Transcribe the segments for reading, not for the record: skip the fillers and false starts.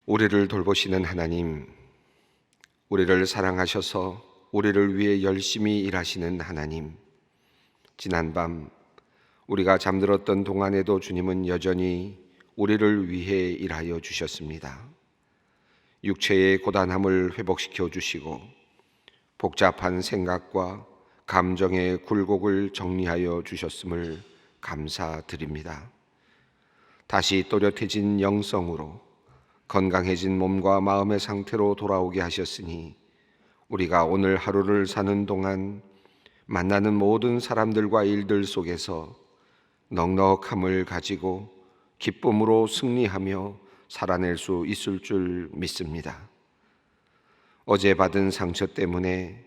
우리를 돌보시는 하나님, 우리를 사랑하셔서 우리를 위해 열심히 일하시는 하나님, 지난밤 우리가 잠들었던 동안에도 주님은 여전히 우리를 위해 일하여 주셨습니다. 육체의 고단함을 회복시켜 주시고 복잡한 생각과 감정의 굴곡을 정리하여 주셨음을 감사드립니다. 다시 또렷해진 영성으로 건강해진 몸과 마음의 상태로 돌아오게 하셨으니 우리가 오늘 하루를 사는 동안 만나는 모든 사람들과 일들 속에서 넉넉함을 가지고 기쁨으로 승리하며 살아낼 수 있을 줄 믿습니다. 어제 받은 상처 때문에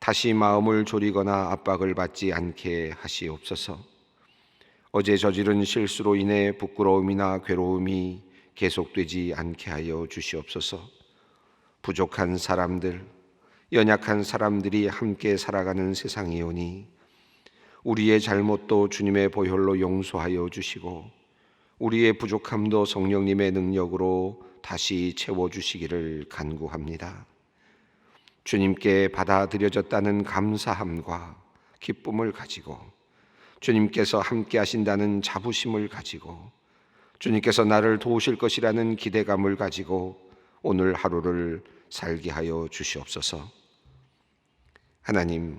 다시 마음을 졸이거나 압박을 받지 않게 하시옵소서. 어제 저지른 실수로 인해 부끄러움이나 괴로움이 계속되지 않게 하여 주시옵소서. 부족한 사람들, 연약한 사람들이 함께 살아가는 세상이오니 우리의 잘못도 주님의 보혈로 용서하여 주시고 우리의 부족함도 성령님의 능력으로 다시 채워주시기를 간구합니다. 주님께 받아들여졌다는 감사함과 기쁨을 가지고 주님께서 함께 하신다는 자부심을 가지고 주님께서 나를 도우실 것이라는 기대감을 가지고 오늘 하루를 살게 하여 주시옵소서. 하나님,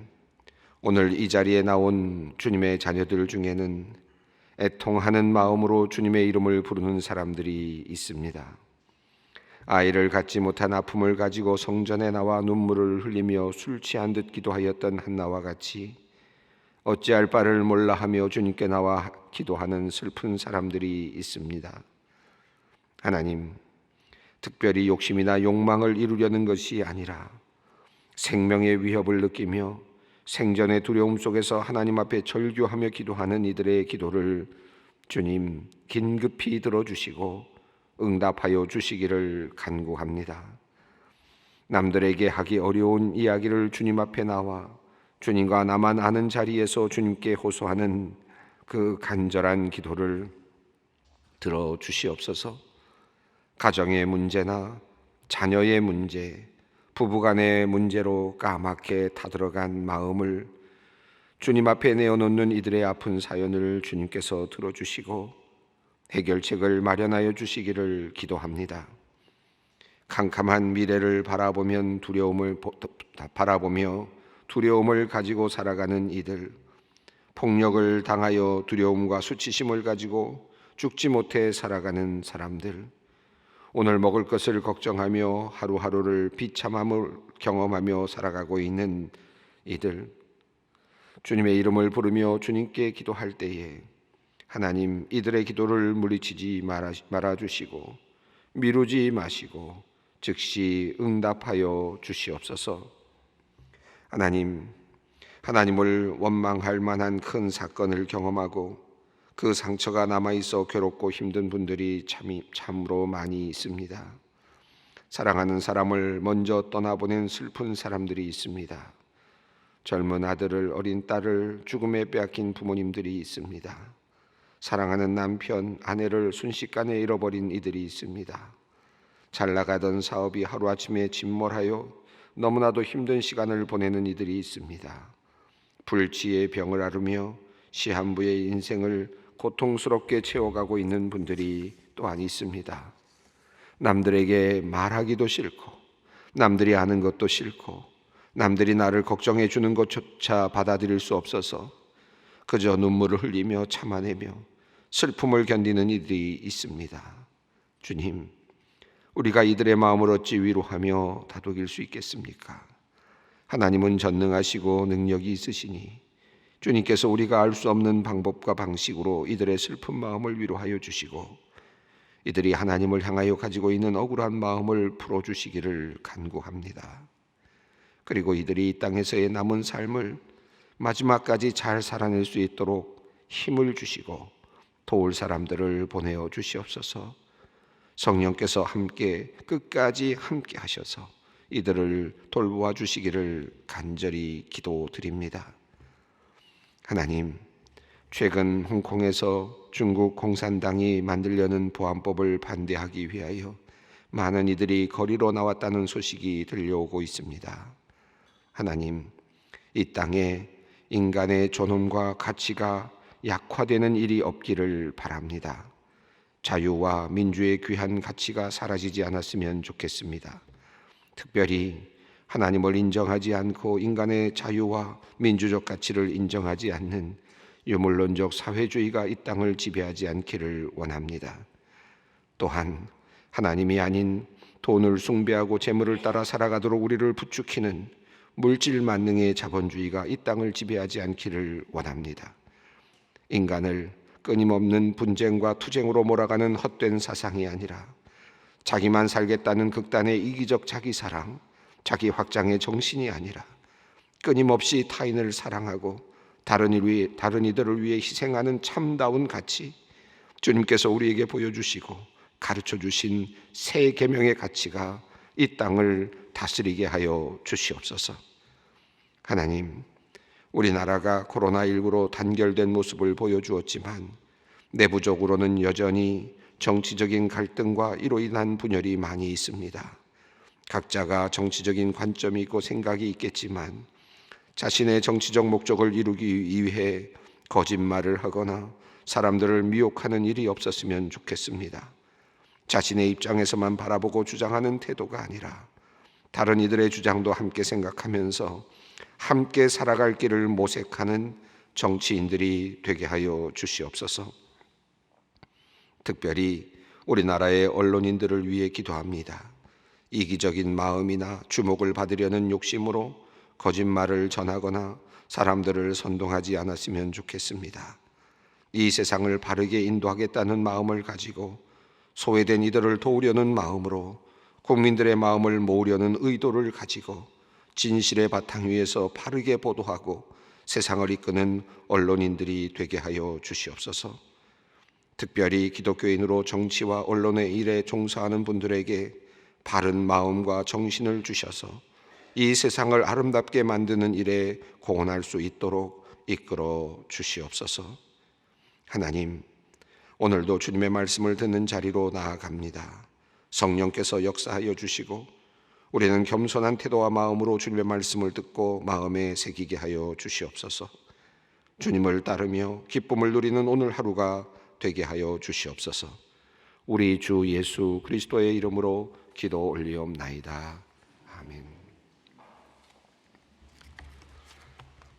오늘 이 자리에 나온 주님의 자녀들 중에는 애통하는 마음으로 주님의 이름을 부르는 사람들이 있습니다. 아이를 갖지 못한 아픔을 가지고 성전에 나와 눈물을 흘리며 술 취한 듯 기도하였던 한나와 같이 어찌할 바를 몰라 하며 주님께 나와 기도하는 슬픈 사람들이 있습니다. 하나님, 특별히 욕심이나 욕망을 이루려는 것이 아니라 생명의 위협을 느끼며 생전의 두려움 속에서 하나님 앞에 절규하며 기도하는 이들의 기도를 주님 긴급히 들어주시고 응답하여 주시기를 간구합니다. 남들에게 하기 어려운 이야기를 주님 앞에 나와 주님과 나만 아는 자리에서 주님께 호소하는 그 간절한 기도를 들어주시옵소서. 가정의 문제나 자녀의 문제, 부부간의 문제로 까맣게 타들어간 마음을 주님 앞에 내어놓는 이들의 아픈 사연을 주님께서 들어주시고 해결책을 마련하여 주시기를 기도합니다. 캄캄한 미래를 바라보며 두려움을 가지고 살아가는 이들, 폭력을 당하여 두려움과 수치심을 가지고 죽지 못해 살아가는 사람들, 오늘 먹을 것을 걱정하며 하루하루를 비참함을 경험하며 살아가고 있는 이들, 주님의 이름을 부르며 주님께 기도할 때에 하나님 이들의 기도를 물리치지 말아주시고 미루지 마시고 즉시 응답하여 주시옵소서. 하나님을 원망할 만한 큰 사건을 경험하고 그 상처가 남아있어 괴롭고 힘든 분들이 참으로 많이 있습니다. 사랑하는 사람을 먼저 떠나보낸 슬픈 사람들이 있습니다. 젊은 아들을, 어린 딸을 죽음에 빼앗긴 부모님들이 있습니다. 사랑하는 남편, 아내를 순식간에 잃어버린 이들이 있습니다. 잘 나가던 사업이 하루아침에 침몰하여 너무나도 힘든 시간을 보내는 이들이 있습니다. 불치의 병을 앓으며 시한부의 인생을 고통스럽게 채워가고 있는 분들이 또한 있습니다. 남들에게 말하기도 싫고 남들이 아는 것도 싫고 남들이 나를 걱정해 주는 것조차 받아들일 수 없어서 그저 눈물을 흘리며 참아내며 슬픔을 견디는 이들이 있습니다. 주님, 우리가 이들의 마음을 어찌 위로하며 다독일 수 있겠습니까? 하나님은 전능하시고 능력이 있으시니 주님께서 우리가 알 수 없는 방법과 방식으로 이들의 슬픈 마음을 위로하여 주시고 이들이 하나님을 향하여 가지고 있는 억울한 마음을 풀어주시기를 간구합니다. 그리고 이들이 이 땅에서의 남은 삶을 마지막까지 잘 살아낼 수 있도록 힘을 주시고 도울 사람들을 보내어 주시옵소서. 성령께서 끝까지 함께 하셔서 이들을 돌보아 주시기를 간절히 기도드립니다. 하나님, 최근 홍콩에서 중국 공산당이 만들려는 보안법을 반대하기 위하여 많은 이들이 거리로 나왔다는 소식이 들려오고 있습니다. 하나님, 이 땅에 인간의 존엄과 가치가 약화되는 일이 없기를 바랍니다. 자유와 민주의 귀한 가치가 사라지지 않았으면 좋겠습니다. 특별히 하나님을 인정하지 않고 인간의 자유와 민주적 가치를 인정하지 않는 유물론적 사회주의가 이 땅을 지배하지 않기를 원합니다. 또한 하나님이 아닌 돈을 숭배하고 재물을 따라 살아가도록 우리를 부추기는 물질 만능의 자본주의가 이 땅을 지배하지 않기를 원합니다. 인간을 끊임없는 분쟁과 투쟁으로 몰아가는 헛된 사상이 아니라 자기만 살겠다는 극단의 이기적 자기사랑, 자기 확장의 정신이 아니라 끊임없이 타인을 사랑하고 다른 이들을 위해 희생하는 참다운 가치, 주님께서 우리에게 보여주시고 가르쳐 주신 새 계명의 가치가 이 땅을 다스리게 하여 주시옵소서. 하나님, 우리나라가 코로나19로 단결된 모습을 보여주었지만 내부적으로는 여전히 정치적인 갈등과 이로 인한 분열이 많이 있습니다. 각자가 정치적인 관점이 있고 생각이 있겠지만 자신의 정치적 목적을 이루기 위해 거짓말을 하거나 사람들을 미혹하는 일이 없었으면 좋겠습니다. 자신의 입장에서만 바라보고 주장하는 태도가 아니라 다른 이들의 주장도 함께 생각하면서 함께 살아갈 길을 모색하는 정치인들이 되게 하여 주시옵소서. 특별히 우리나라의 언론인들을 위해 기도합니다. 이기적인 마음이나 주목을 받으려는 욕심으로 거짓말을 전하거나 사람들을 선동하지 않았으면 좋겠습니다. 이 세상을 바르게 인도하겠다는 마음을 가지고 소외된 이들을 도우려는 마음으로 국민들의 마음을 모으려는 의도를 가지고 진실의 바탕 위에서 바르게 보도하고 세상을 이끄는 언론인들이 되게 하여 주시옵소서. 특별히 기독교인으로 정치와 언론의 일에 종사하는 분들에게 바른 마음과 정신을 주셔서 이 세상을 아름답게 만드는 일에 공헌할 수 있도록 이끌어 주시옵소서. 하나님, 오늘도 주님의 말씀을 듣는 자리로 나아갑니다. 성령께서 역사하여 주시고 우리는 겸손한 태도와 마음으로 주님의 말씀을 듣고 마음에 새기게 하여 주시옵소서. 주님을 따르며 기쁨을 누리는 오늘 하루가 되게 하여 주시옵소서. 우리 주 예수 그리스도의 이름으로 기도 올리옵나이다. 아멘.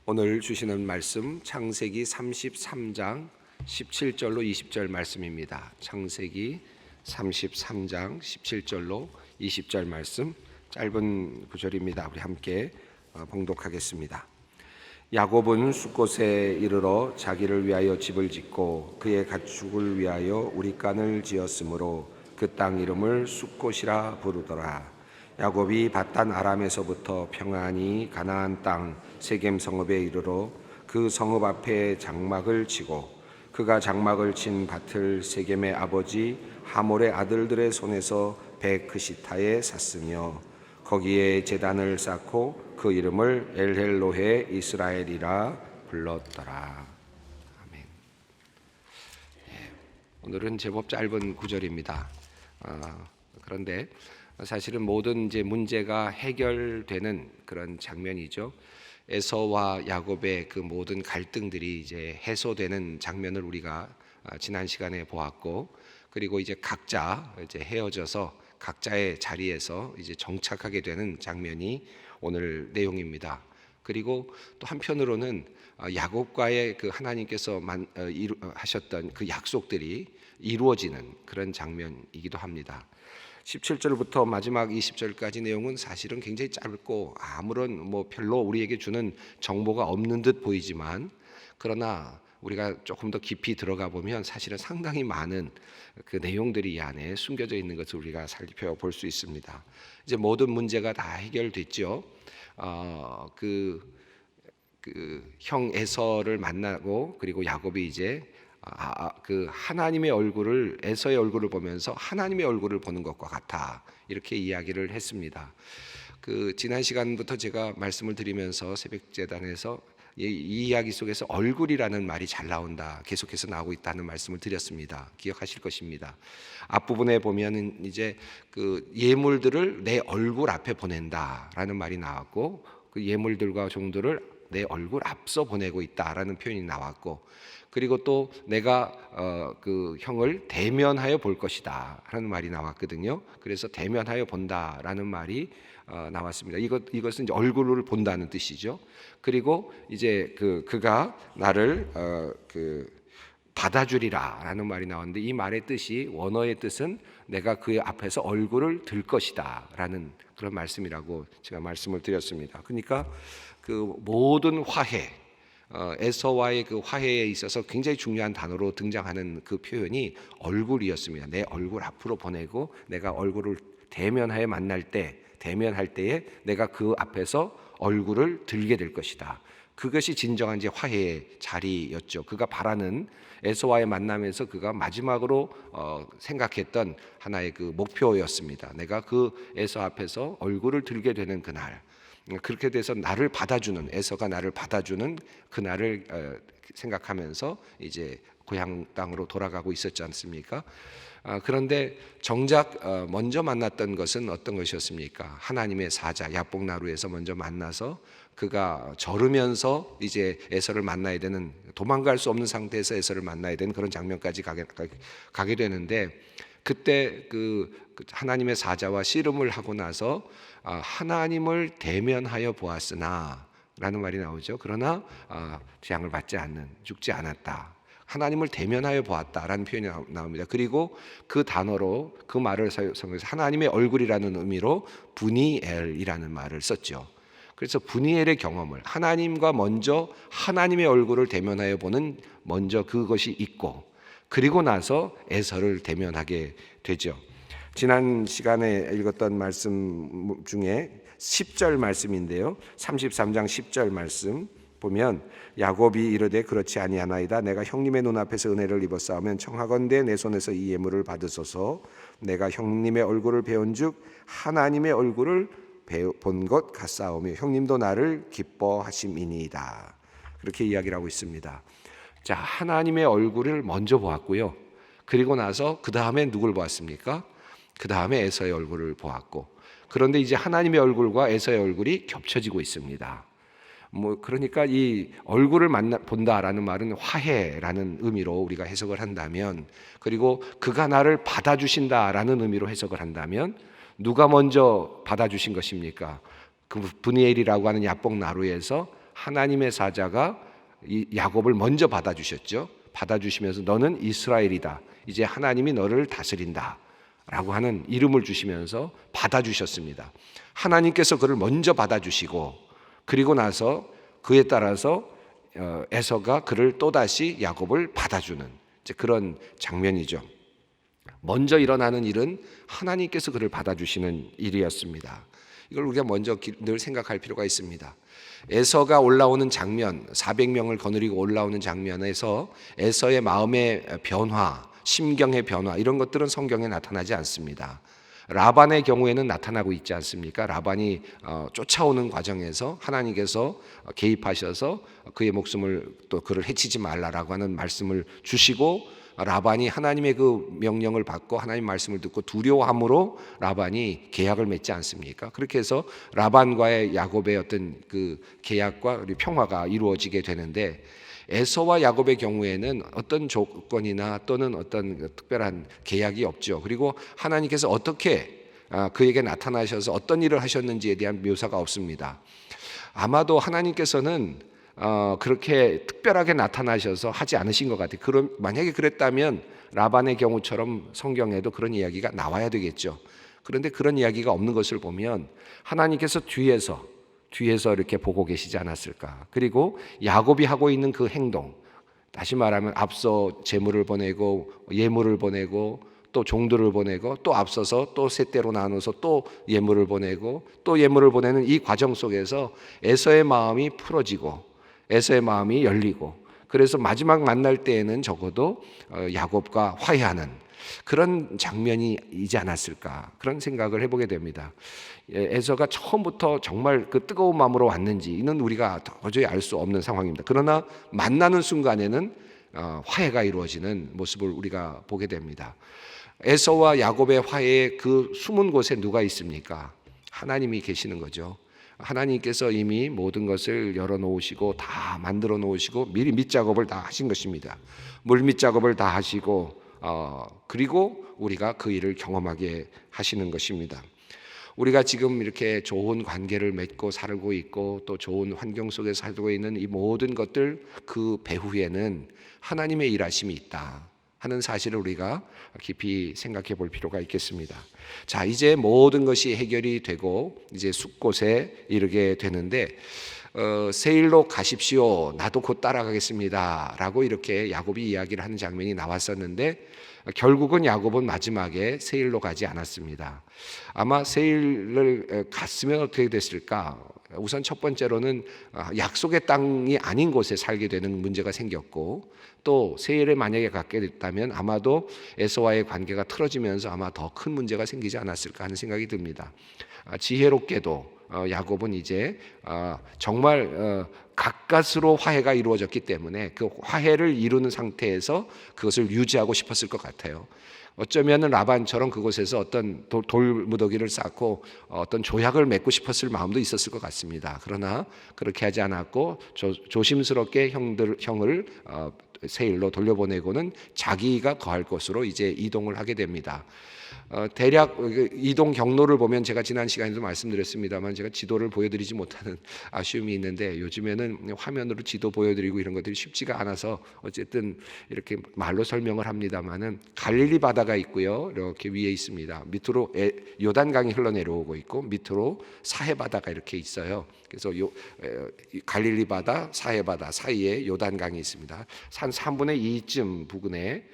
오늘 주시는 말씀 창세기 33장 17절로 20절 말씀입니다. 창세기 33장 17절로 20절 말씀, 짧은 구절입니다. 우리 함께 봉독하겠습니다. 야곱은 숫곳에 이르러 자기를 위하여 집을 짓고 그의 가축을 위하여 우리간을 지었으므로 그 땅 이름을 숫곳이라 부르더라. 야곱이 밧단 아람에서부터 평안히 가나안 땅 세겜 성읍에 이르러 그 성읍 앞에 장막을 치고 그가 장막을 친 밭을 세겜의 아버지 하몰의 아들들의 손에서 베크시타에 샀으며 거기에 제단을 쌓고 그 이름을 엘헬로헤 이스라엘이라 불렀더라. 아멘. 오늘은 제법 짧은 구절입니다. 그런데 사실은 모든 이제 문제가 해결되는 그런 장면이죠. 에서와 야곱의 그 모든 갈등들이 이제 해소되는 장면을 우리가 지난 시간에 보았고, 그리고 이제 각자 이제 헤어져서 각자의 자리에서 이제 정착하게 되는 장면이 오늘 내용입니다. 그리고 또 한편으로는 야곱과의 그 하나님께서 하셨던 그 약속들이 이루어지는 그런 장면이기도 합니다. 17절부터 마지막 20절까지 내용은 사실은 굉장히 짧고 아무런 별로 우리에게 주는 정보가 없는 듯 보이지만, 그러나 우리가 조금 더 깊이 들어가 보면 사실은 상당히 많은 그 내용들이 이 안에 숨겨져 있는 것을 우리가 살펴볼 수 있습니다. 이제 모든 문제가 다 해결됐죠. 그 형 에서를 만나고, 그리고 야곱이 이제 그 하나님의 얼굴을, 에서의 얼굴을 보면서 하나님의 얼굴을 보는 것과 같아, 이렇게 이야기를 했습니다. 그 지난 시간부터 제가 말씀을 드리면서 새벽 제단에서 이 이야기 속에서 얼굴이라는 말이 잘 나온다, 계속해서 나오고 있다는 말씀을 드렸습니다. 기억하실 것입니다. 앞부분에 보면은 이제 그 예물들을 내 얼굴 앞에 보낸다라는 말이 나왔고, 그 예물들과 종들을 내 얼굴 앞서 보내고 있다라는 표현이 나왔고, 그리고 또 내가 그 형을 대면하여 볼 것이다 라는 말이 나왔거든요. 그래서 대면하여 본다라는 말이 나왔습니다. 이것은 이제 얼굴을 본다는 뜻이죠. 그리고 이제 그가 나를 받아주리라라는 말이 나왔는데, 이 말의 뜻이, 원어의 뜻은 내가 그의 앞에서 얼굴을 들 것이다라는 그런 말씀이라고 제가 말씀을 드렸습니다. 그러니까 그 모든 화해, 에서와의 그 화해에 있어서 굉장히 중요한 단어로 등장하는 그 표현이 얼굴이었습니다. 내 얼굴 앞으로 보내고 내가 얼굴을 대면할 때에 내가 그 앞에서 얼굴을 들게 될 것이다. 그것이 진정한 이제 화해의 자리였죠. 그가 바라는 에서와의 만남에서 그가 마지막으로 생각했던 하나의 그 목표였습니다. 내가 그 에서 앞에서 얼굴을 들게 되는 그날, 그렇게 돼서 나를 받아주는, 에서가 나를 받아주는 그날을 생각하면서 이제 고향 땅으로 돌아가고 있었지 않습니까? 그런데 정작 먼저 만났던 것은 어떤 것이었습니까? 하나님의 사자 야복나루에서 먼저 만나서 그가 저르면서 이제 에서를 만나야 되는, 도망갈 수 없는 상태에서 에서를 만나야 되는 그런 장면까지 가게 되는데, 그때 그 하나님의 사자와 씨름을 하고 나서 하나님을 대면하여 보았으나 라는 말이 나오죠. 그러나 재앙을 받지 않는, 죽지 않았다. 하나님을 대면하여 보았다라는 표현이 나옵니다. 그리고 그 단어로, 그 말을 사용해서 하나님의 얼굴이라는 의미로 브니엘이라는 말을 썼죠. 그래서 브니엘의 경험을, 하나님과 먼저 하나님의 얼굴을 대면하여 보는 먼저 그것이 있고, 그리고 나서 에서를 대면하게 되죠. 지난 시간에 읽었던 말씀 중에 10절 말씀인데요, 33장 10절 말씀 보면, 야곱이 이르되 그렇지 아니하나이다. 내가 형님의 눈앞에서 은혜를 입었사오면 청하건대 내 손에서 이 예물을 받으소서. 내가 형님의 얼굴을 배운즉 하나님의 얼굴을 본 것 같사오며 형님도 나를 기뻐하심이니이다. 그렇게 이야기를 하고 있습니다. 자, 하나님의 얼굴을 먼저 보았고요. 그리고 나서 그 다음에 누굴 보았습니까? 그 다음에 에서의 얼굴을 보았고, 그런데 이제 하나님의 얼굴과 에서의 얼굴이 겹쳐지고 있습니다. 그러니까 이 얼굴을 본다라는 말은 화해라는 의미로 우리가 해석을 한다면, 그리고 그가 나를 받아주신다라는 의미로 해석을 한다면, 누가 먼저 받아주신 것입니까? 그 브니엘이라고 하는 야복나루에서 하나님의 사자가 이 야곱을 먼저 받아주셨죠. 받아주시면서 너는 이스라엘이다, 이제 하나님이 너를 다스린다 라고 하는 이름을 주시면서 받아주셨습니다. 하나님께서 그를 먼저 받아주시고, 그리고 나서 그에 따라서 에서가 그를 또다시 야곱을 받아주는 그런 장면이죠. 먼저 일어나는 일은 하나님께서 그를 받아주시는 일이었습니다. 이걸 우리가 먼저 늘 생각할 필요가 있습니다. 에서가 올라오는 장면, 400명을 거느리고 올라오는 장면에서 에서의 마음의 변화, 심경의 변화, 이런 것들은 성경에 나타나지 않습니다. 라반의 경우에는 나타나고 있지 않습니까? 라반이 쫓아오는 과정에서 하나님께서 개입하셔서 그의 목숨을, 또 그를 해치지 말라라고 하는 말씀을 주시고, 라반이 하나님의 그 명령을 받고 하나님 말씀을 듣고 두려워함으로 라반이 계약을 맺지 않습니까? 그렇게 해서 라반과의 야곱의 어떤 그 계약과 평화가 이루어지게 되는데, 에서와 야곱의 경우에는 어떤 조건이나 또는 어떤 특별한 계약이 없죠. 그리고 하나님께서 어떻게 그에게 나타나셔서 어떤 일을 하셨는지에 대한 묘사가 없습니다. 아마도 하나님께서는 그렇게 특별하게 나타나셔서 하지 않으신 것 같아요. 만약에 그랬다면 라반의 경우처럼 성경에도 그런 이야기가 나와야 되겠죠. 그런데 그런 이야기가 없는 것을 보면 하나님께서 뒤에서 이렇게 보고 계시지 않았을까. 그리고 야곱이 하고 있는 그 행동, 다시 말하면 앞서 재물을 보내고 예물을 보내고 또 종들을 보내고 또 앞서서 또 세 대로 나눠서 또 예물을 보내고 또 예물을 보내는 이 과정 속에서 에서의 마음이 풀어지고 에서의 마음이 열리고, 그래서 마지막 만날 때에는 적어도 야곱과 화해하는, 그런 장면이지 않았을까, 그런 생각을 해보게 됩니다. 에서가 처음부터 정말 그 뜨거운 마음으로 왔는지는 우리가 도저히 알 수 없는 상황입니다. 그러나 만나는 순간에는 화해가 이루어지는 모습을 우리가 보게 됩니다. 에서와 야곱의 화해의 그 숨은 곳에 누가 있습니까? 하나님이 계시는 거죠. 하나님께서 이미 모든 것을 열어놓으시고 다 만들어 놓으시고 미리 밑작업을 다 하신 것입니다. 물밑 작업을 다 하시고 그리고 우리가 그 일을 경험하게 하시는 것입니다. 우리가 지금 이렇게 좋은 관계를 맺고 살고 있고 또 좋은 환경 속에 살고 있는 이 모든 것들 그 배후에는 하나님의 일하심이 있다 하는 사실을 우리가 깊이 생각해 볼 필요가 있겠습니다. 자, 이제 모든 것이 해결이 되고 이제 숫곳에 이르게 되는데 세일로 가십시오. 나도 곧 따라가겠습니다. 라고 이렇게 야곱이 이야기를 하는 장면이 나왔었는데 결국은 야곱은 마지막에 세일로 가지 않았습니다. 아마 세일을 갔으면 어떻게 됐을까? 우선 첫 번째로는 약속의 땅이 아닌 곳에 살게 되는 문제가 생겼고, 또 세일에 만약에 갖게 됐다면 아마도 에서와의 관계가 틀어지면서 아마 더 큰 문제가 생기지 않았을까 하는 생각이 듭니다. 지혜롭게도 야곱은 이제 정말 가까스로 화해가 이루어졌기 때문에 그 화해를 이루는 상태에서 그것을 유지하고 싶었을 것 같아요. 어쩌면 라반처럼 그곳에서 어떤 돌무더기를 쌓고 어떤 조약을 맺고 싶었을 마음도 있었을 것 같습니다. 그러나 그렇게 하지 않았고 조심스럽게 형을 세일로 돌려보내고는 자기가 거할 곳으로 이제 이동을 하게 됩니다. 대략 이동 경로를 보면 제가 지난 시간에도 말씀드렸습니다만 제가 지도를 보여드리지 못하는 아쉬움이 있는데 요즘에는 화면으로 지도 보여드리고 이런 것들이 쉽지가 않아서 어쨌든 이렇게 말로 설명을 합니다만은 갈릴리 바다가 있고요. 이렇게 위에 있습니다. 밑으로 요단강이 흘러내려오고 있고 밑으로 사해 바다가 이렇게 있어요. 그래서 갈릴리 바다, 사해 바다 사이에 요단강이 있습니다. 한 3분의 2쯤 부근에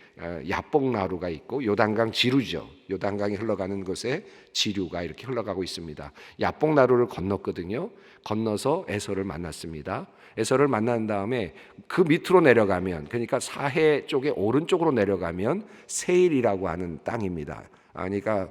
야복나루가 있고 요단강 지류죠. 요단강이 흘러가는 곳에 지류가 이렇게 흘러가고 있습니다. 야복나루를 건넜거든요. 건너서 에서를 만났습니다. 에서를 만난 다음에 그 밑으로 내려가면, 그러니까 사해 쪽에 오른쪽으로 내려가면 세일이라고 하는 땅입니다. 그러니까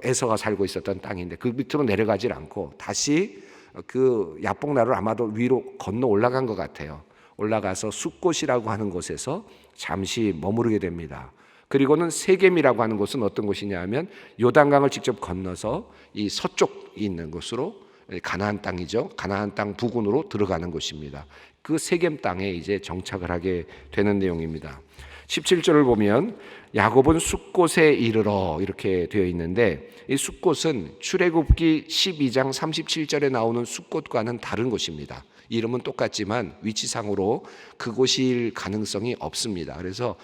에서가 살고 있었던 땅인데 그 밑으로 내려가질 않고 다시 그 야복나루를 아마도 위로 건너 올라간 것 같아요. 올라가서 숫곳이라고 하는 곳에서 잠시 머무르게 됩니다. 그리고는 세겜이라고 하는 곳은 어떤 곳이냐 하면 요단강을 직접 건너서 이 서쪽에 있는 곳으로, 가나안 땅이죠. 가나안 땅 부근으로 들어가는 곳입니다. 그 세겜 땅에 이제 정착을 하게 되는 내용입니다. 17절을 보면 야곱은 숫곳에 이르러 이렇게 되어 있는데 이 숫곳은 출애굽기 12장 37절에 나오는 숫곳과는 다른 곳입니다. 이름은 똑같지만 위치상으로 그곳일 가능성이 없습니다. 그래서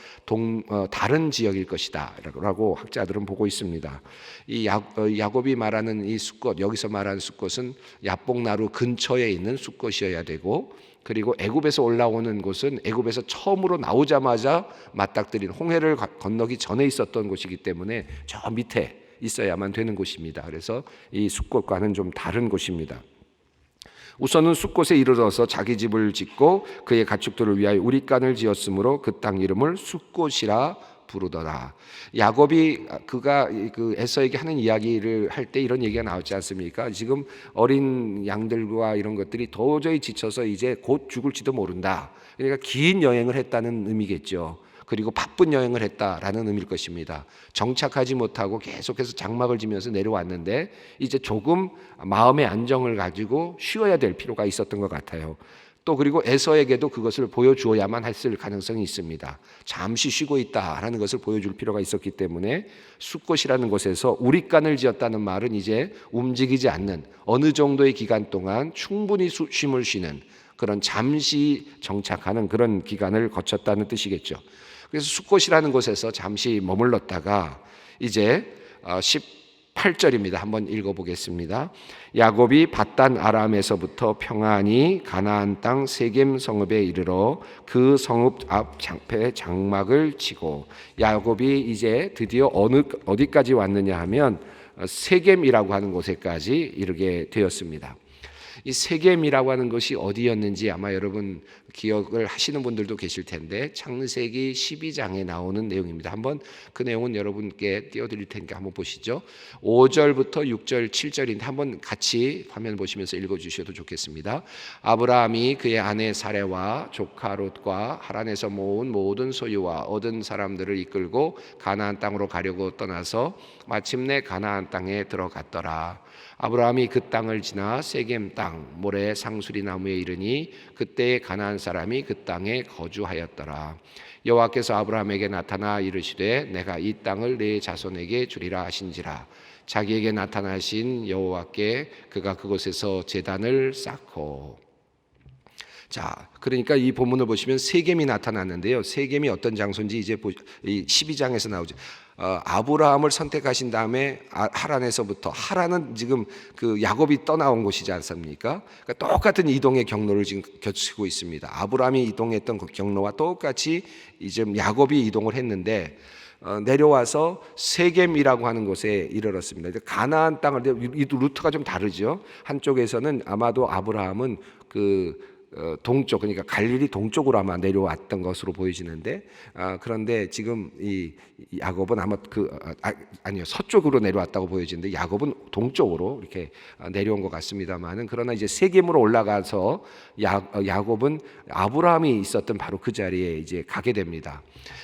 다른 지역일 것이다 라고 학자들은 보고 있습니다. 이 야곱이 말하는 이 숫곳, 여기서 말하는 숫곳은 야복나루 근처에 있는 숫곳이어야 되고, 그리고 애굽에서 올라오는 곳은 애굽에서 처음으로 나오자마자 맞닥뜨린 홍해를 건너기 전에 있었던 곳이기 때문에 저 밑에 있어야만 되는 곳입니다. 그래서 이 숫곳과는 좀 다른 곳입니다. 우선은 숫곳에 이르러서 자기 집을 짓고 그의 가축들을 위하여 우리간을 지었으므로 그 땅 이름을 숫곳이라 부르더라. 야곱이 그가 그 에서에게 하는 이야기를 할 때 이런 얘기가 나오지 않습니까? 지금 어린 양들과 이런 것들이 도저히 지쳐서 이제 곧 죽을지도 모른다. 그러니까 긴 여행을 했다는 의미겠죠. 그리고 바쁜 여행을 했다라는 의미일 것입니다. 정착하지 못하고 계속해서 장막을 지면서 내려왔는데 이제 조금 마음의 안정을 가지고 쉬어야 될 필요가 있었던 것 같아요. 또 그리고 에서에게도 그것을 보여주어야만 했을 가능성이 있습니다. 잠시 쉬고 있다라는 것을 보여줄 필요가 있었기 때문에 숫곳이라는 곳에서 우리간을 지었다는 말은 이제 움직이지 않는 어느 정도의 기간 동안 충분히 쉼을 쉬는 그런 잠시 정착하는 그런 기간을 거쳤다는 뜻이겠죠. 그래서 숫곳이라는 곳에서 잠시 머물렀다가 이제 18절입니다. 한번 읽어보겠습니다. 야곱이 밧단 아람에서부터 평안히 가나안 땅 세겜 성읍에 이르러 그 성읍 앞 장패 장막을 치고, 야곱이 이제 드디어 어디까지 왔느냐 하면 세겜이라고 하는 곳에까지 이르게 되었습니다. 이 세겜이라고 하는 것이 어디였는지 아마 여러분 기억을 하시는 분들도 계실 텐데 창세기 12장에 나오는 내용입니다. 한번 그 내용은 여러분께 띄워드릴 테니까 한번 보시죠. 5절부터 6절, 7절인데 한번 같이 화면 보시면서 읽어주셔도 좋겠습니다. 아브라함이 그의 아내 사레와 조카 롯과 하란에서 모은 모든 소유와 얻은 사람들을 이끌고 가나안 땅으로 가려고 떠나서 마침내 가나안 땅에 들어갔더라. 아브라함이 그 땅을 지나 세겜 땅 모래 상수리 나무에 이르니 그때 가나안 사람이 그 땅에 거주하였더라. 여호와께서 아브라함에게 나타나 이르시되 내가 이 땅을 네 자손에게 주리라 하신지라. 자기에게 나타나신 여호와께 그가 그곳에서 제단을 쌓고. 자, 그러니까 이 본문을 보시면 세겜이 나타났는데요. 세겜이 어떤 장소인지 이제 이 12장에서 나오죠. 아브라함을 선택하신 다음에 하란에서부터, 하란은 지금 그 야곱이 떠나온 곳이지 않습니까? 그러니까 똑같은 이동의 경로를 지금 거치고 있습니다. 아브라함이 이동했던 그 경로와 똑같이 이제 야곱이 이동을 했는데 내려와서 세겜이라고 하는 곳에 이르렀습니다. 가나안 땅을, 이 루트가 좀 다르죠. 한쪽에서는 아마도 아브라함은 동쪽, 그러니까 갈릴리 동쪽으로 아마 내려왔던 것으로 보여지는데, 그런데 지금 이 야곱은 아마 아니요, 서쪽으로 내려왔다고 보여지는데 야곱은 동쪽으로 이렇게 내려온 것 같습니다만은, 그러나 이제 세겜으로 올라가서 야곱은 아브라함이 있었던 바로 그 자리에 이제 가게 됩니다.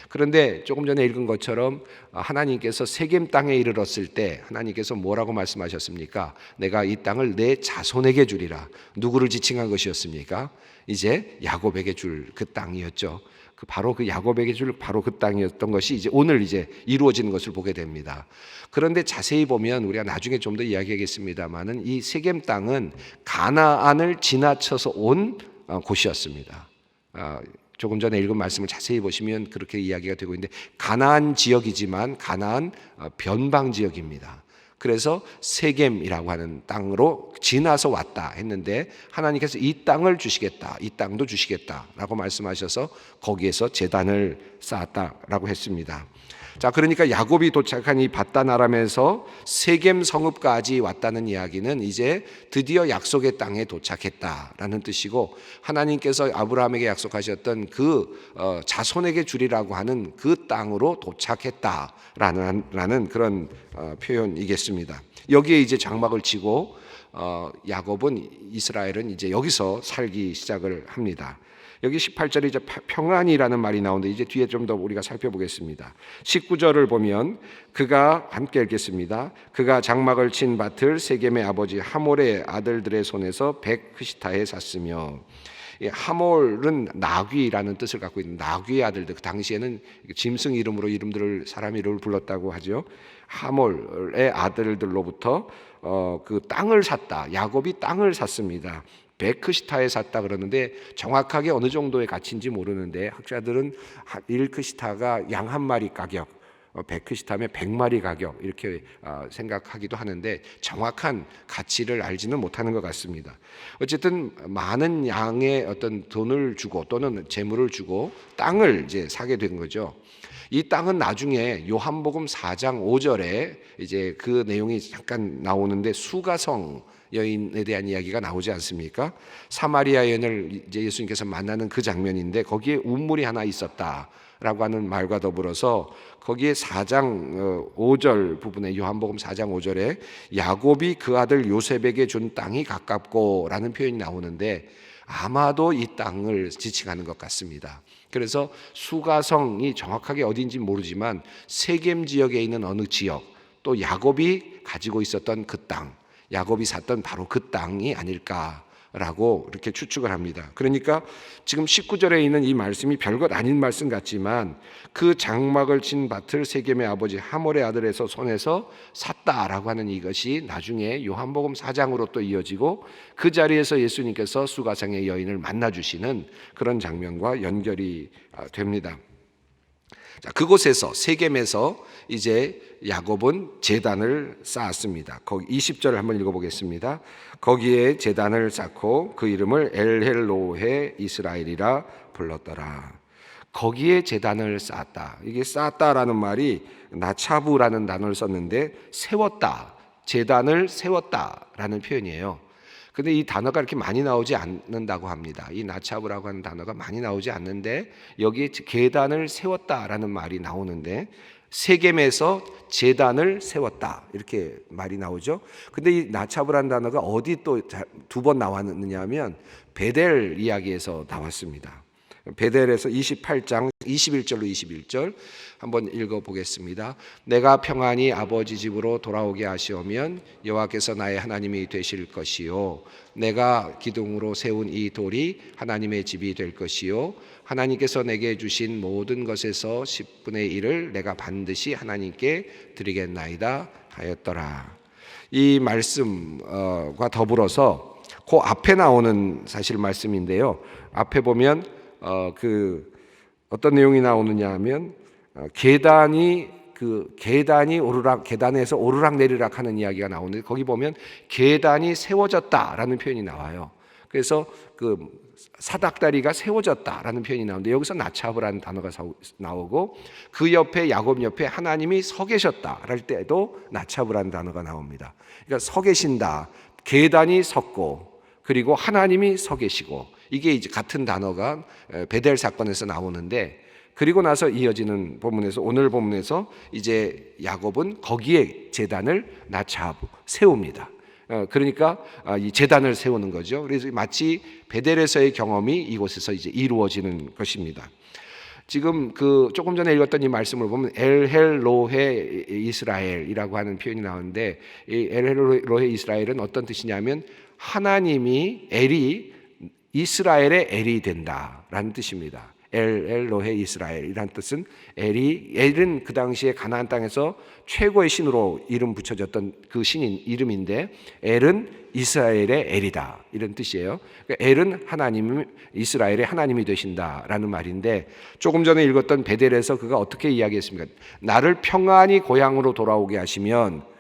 그런데 조금 전에 읽은 것처럼 하나님께서 세겜 땅에 이르렀을 때 하나님께서 뭐라고 말씀하셨습니까? 내가 이 땅을 내 자손에게 주리라. 누구를 지칭한 것이었습니까? 이제 야곱에게 줄 그 땅이었죠. 바로 그 야곱에게 줄 바로 그 땅이었던 것이 이제 오늘 이제 이루어지는 것을 보게 됩니다. 그런데 자세히 보면 우리가 나중에 좀 더 이야기하겠습니다만은 이 세겜 땅은 가나안을 지나쳐서 온 곳이었습니다. 조금 전에 읽은 말씀을 자세히 보시면 그렇게 이야기가 되고 있는데, 가나안 지역이지만 가나안 변방 지역입니다. 그래서 세겜이라고 하는 땅으로 지나서 왔다 했는데 하나님께서 이 땅을 주시겠다, 이 땅도 주시겠다라고 말씀하셔서 거기에서 제단을 쌓았다라고 했습니다. 자, 그러니까 야곱이 도착한 이 밧단 아람에서 세겜 성읍까지 왔다는 이야기는 이제 드디어 약속의 땅에 도착했다라는 뜻이고, 하나님께서 아브라함에게 약속하셨던 그 자손에게 주리라고 하는 그 땅으로 도착했다라는 그런 표현이겠습니다. 여기에 이제 장막을 치고 야곱은, 이스라엘은 이제 여기서 살기 시작을 합니다. 여기 18절에 이제 평안이라는 말이 나오는데 이제 뒤에 좀 더 우리가 살펴보겠습니다. 19절을 보면 그가, 함께 읽겠습니다. 그가 장막을 친 밭을 세겜의 아버지 하몰의 아들들의 손에서 백흐시타에 샀으며, 하몰은 나귀라는 뜻을 갖고 있는 나귀의 아들들, 그 당시에는 짐승 이름으로 사람 이름을 불렀다고 하죠. 하몰의 아들들로부터 그 땅을 샀다. 야곱이 땅을 샀습니다. 백크시타에 샀다 그러는데 정확하게 어느 정도의 가치인지 모르는데 학자들은 1크시타가 양 한 마리 가격, 100크시타면 100마리 가격 이렇게 생각하기도 하는데 정확한 가치를 알지는 못하는 것 같습니다. 어쨌든 많은 양의 어떤 돈을 주고 또는 재물을 주고 땅을 이제 사게 된 거죠. 이 땅은 나중에 요한복음 4장 5절에 이제 그 내용이 잠깐 나오는데 수가성 여인에 대한 이야기가 나오지 않습니까? 사마리아 여인을 이제 예수님께서 만나는 그 장면인데 거기에 우물이 하나 있었다라고 하는 말과 더불어서 거기에 4장 5절 부분에, 요한복음 4장 5절에 야곱이 그 아들 요셉에게 준 땅이 가깝고라는 표현이 나오는데 아마도 이 땅을 지칭하는 것 같습니다. 그래서 수가성이 정확하게 어딘지 모르지만 세겜 지역에 있는 어느 지역, 또 야곱이 가지고 있었던 그 땅, 야곱이 샀던 바로 그 땅이 아닐까라고 이렇게 추측을 합니다. 그러니까 지금 19절에 있는 이 말씀이 별것 아닌 말씀 같지만 그 장막을 친 밭을 세겜의 아버지 하몰의 아들에서 손에서 샀다라고 하는 이것이 나중에 요한복음 4장으로 또 이어지고 그 자리에서 예수님께서 수가성의 여인을 만나주시는 그런 장면과 연결이 됩니다. 자, 그곳에서 세겜에서 이제 야곱은 제단을 쌓았습니다. 거기 20절을 한번 읽어보겠습니다. 거기에 제단을 쌓고 그 이름을 엘헬로헤 이스라엘이라 불렀더라. 거기에 제단을 쌓았다. 이게 쌓았다라는 말이 나차부라는 단어를 썼는데 세웠다, 제단을 세웠다라는 표현이에요. 근데 이 단어가 이렇게 많이 나오지 않는다고 합니다. 이 나차브라고 하는 단어가 많이 나오지 않는데 여기에 계단을 세웠다라는 말이 나오는데 세겜에서 제단을 세웠다 이렇게 말이 나오죠. 근데 이 나차브라는 단어가 어디 또 두 번 나왔느냐 하면 베델 이야기에서 나왔습니다. 베델에서 28장 21절로 21절 한번 읽어보겠습니다. 내가 평안히 아버지 집으로 돌아오게 하시오면 여호와께서 나의 하나님이 되실 것이요 내가 기둥으로 세운 이 돌이 하나님의 집이 될 것이요 하나님께서 내게 주신 모든 것에서 10분의 1을 내가 반드시 하나님께 드리겠나이다 하였더라. 이 말씀과 더불어서 그 앞에 나오는 사실 말씀인데요. 앞에 보면 어떤 내용이 나오느냐 하면 계단이 계단에서 오르락 내리락 하는 이야기가 나오는데 거기 보면 계단이 세워졌다라는 표현이 나와요. 그래서 사닥다리가 세워졌다라는 표현이 나오는데 여기서 나차브라는 단어가 나오고 그 옆에 야곱 옆에 하나님이 서 계셨다 할 때도 나차브라는 단어가 나옵니다. 그러니까 서 계신다. 계단이 섰고 그리고 하나님이 서 계시고 이게 이제 같은 단어가 베델 사건에서 나오는데 그리고 나서 이어지는 본문에서 오늘 본문에서 이제 야곱은 거기에 제단을 세웁니다. 그러니까 이 제단을 세우는 거죠. 그래서 마치 베델에서의 경험이 이곳에서 이제 이루어지는 것입니다. 지금 조금 전에 읽었던 이 말씀을 보면 엘헬로헤 이스라엘이라고 하는 표현이 나오는데 이 엘헬로헤 이스라엘은 어떤 뜻이냐면 하나님이 엘이 이스라엘의 엘이 된다라는 뜻입니다. 엘로헤 이스라엘이라는 뜻은 엘은 그 당시에 가나안 땅에서 최고의 신으로 이름 붙여졌던 그 신인 이름인데 엘은 이스라엘의 엘이다 이런 뜻이에요. 그러니까 엘은 하나님 이스라엘의 하나님이 되신다라는 말인데 조금 전에 읽었던 베델에서 그가 어떻게 이야기했습니까? 나를 평안히 고향으로 돌아오게 하시면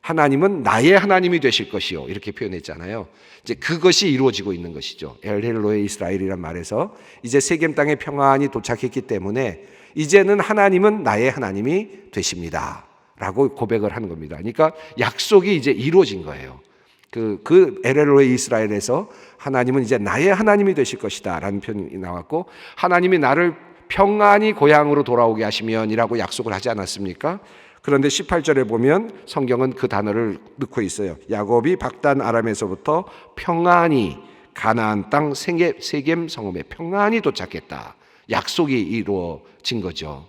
하나님은 나의 하나님이 되실 것이요 이렇게 표현했잖아요. 이제 그것이 이루어지고 있는 것이죠. 엘헬로에 이스라엘이란 말에서 이제 세겜 땅에 평안히 도착했기 때문에 이제는 하나님은 나의 하나님이 되십니다라고 고백을 하는 겁니다. 그러니까 약속이 이제 이루어진 거예요. 그 엘헬로에 이스라엘에서 하나님은 이제 나의 하나님이 되실 것이다라는 표현이 나왔고 하나님이 나를 평안히 고향으로 돌아오게 하시면이라고 약속을 하지 않았습니까? 그런데 18절에 보면 성경은 그 단어를 넣고 있어요. 야곱이 박단 아람에서부터 평안히 가나안 땅 세겜 성읍에 평안히 도착했다. 약속이 이루어진 거죠.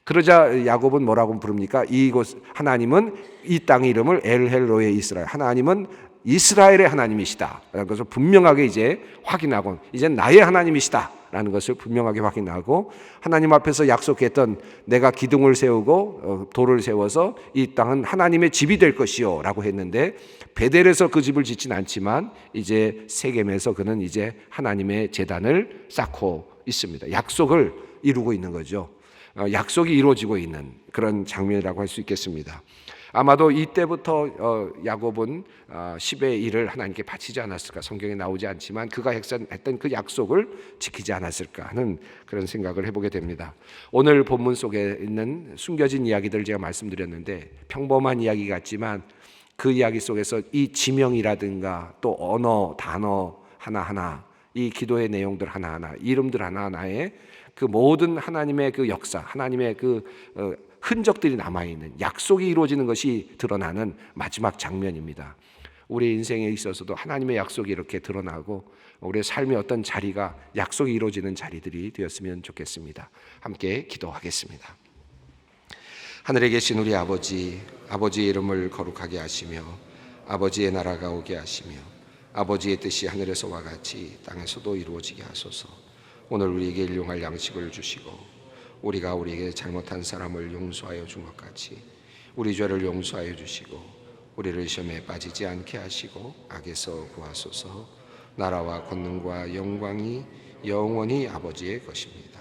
그러자 야곱은 뭐라고 부릅니까? 이곳 하나님은 이 땅의 이름을 엘헬로에 이스라엘. 하나님은 이스라엘의 하나님이시다. 라는 것을 분명하게 이제 확인하고 이제 나의 하나님이시다. 라는 것을 분명하게 확인하고 하나님 앞에서 약속했던 내가 기둥을 세우고 돌을 세워서 이 땅은 하나님의 집이 될 것이요 라고 했는데 베델에서 그 집을 짓진 않지만 이제 세겜에서 그는 이제 하나님의 제단을 쌓고 있습니다. 약속을 이루고 있는 거죠. 약속이 이루어지고 있는 그런 장면이라고 할 수 있겠습니다. 아마도 이때부터 야곱은 10의 1을 하나님께 바치지 않았을까. 성경에 나오지 않지만 그가 했던 그 약속을 지키지 않았을까 하는 그런 생각을 해보게 됩니다. 오늘 본문 속에 있는 숨겨진 이야기들 제가 말씀드렸는데 평범한 이야기 같지만 그 이야기 속에서 이 지명이라든가 또 언어, 단어 하나하나 이 기도의 내용들 하나하나 이름들 하나하나에 그 모든 하나님의 그 역사, 하나님의 그 흔적들이 남아있는 약속이 이루어지는 것이 드러나는 마지막 장면입니다. 우리 인생에 있어서도 하나님의 약속이 이렇게 드러나고 우리의 삶의 어떤 자리가 약속이 이루어지는 자리들이 되었으면 좋겠습니다. 함께 기도하겠습니다. 하늘에 계신 우리 아버지, 아버지의 이름을 거룩하게 하시며 아버지의 나라가 오게 하시며 아버지의 뜻이 하늘에서와 같이 땅에서도 이루어지게 하소서. 오늘 우리에게 일용할 양식을 주시고 우리가 우리에게 잘못한 사람을 용서하여 준 것 같이 우리 죄를 용서하여 주시고 우리를 시험에 빠지지 않게 하시고 악에서 구하소서. 나라와 권능과 영광이 영원히 아버지의 것입니다.